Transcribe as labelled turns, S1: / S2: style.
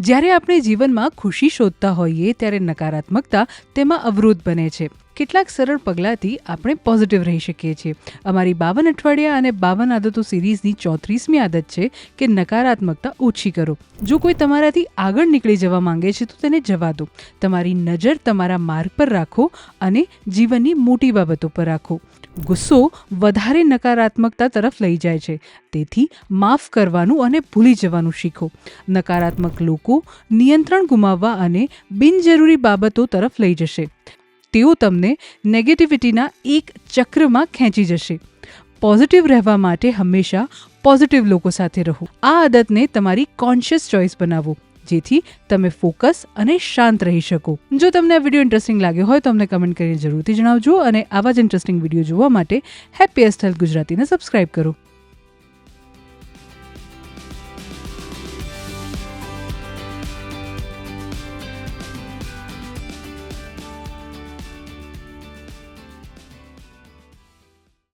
S1: જ્યારે આપણે જીવનમાં ખુશી શોધતા હોઈએ ત્યારે નકારાત્મકતા તેમાં અવરોધ બને છે. કેટલાક સરળ પગલાંથી આપણે પોઝિટિવ રહી શકીએ છીએ. અમારી 52 અઠવાડિયા અને 52 આદતો સિરીઝની 34મી આદત છે કે નકારાત્મકતા ઓછી કરો. જો કોઈ તમારાથી આગળ નીકળી જવા માંગે છે તો તેને જવા દો. તમારી નજર તમારા માર્ગ પર રાખો અને જીવનની મોટી બાબતો પર રાખો. ગુસ્સો વધારે નકારાત્મકતા તરફ લઈ જાય છે, તેથી માફ કરવાનું અને ભૂલી જવાનું શીખો. નકારાત્મક લોકો નિયંત્રણ ગુમાવવા અને બિનજરૂરી બાબતો તરફ લઈ જશે. તેઓ તમને નેગેટિવિટીના એક ચક્રમાં ખેંચી જશે. પોઝિટિવ રહેવા માટે હંમેશા પોઝિટિવ લોકો સાથે રહો. આ આદતને તમારી કોન્શિયસ ચોઇસ બનાવો, જેથી તમે ફોકસ અને શાંત રહી શકો. જો તમને આ વિડીયો ઇન્ટરેસ્ટિંગ લાગ્યો હોય તો અમને કમેન્ટ કરીને જરૂરથી જણાવજો અને આવા જ ઇન્ટરેસ્ટિંગ વિડીયો જોવા માટે હેપીએસ્ટ હેલ્થ ગુજરાતીને સબસ્ક્રાઇબ કરો.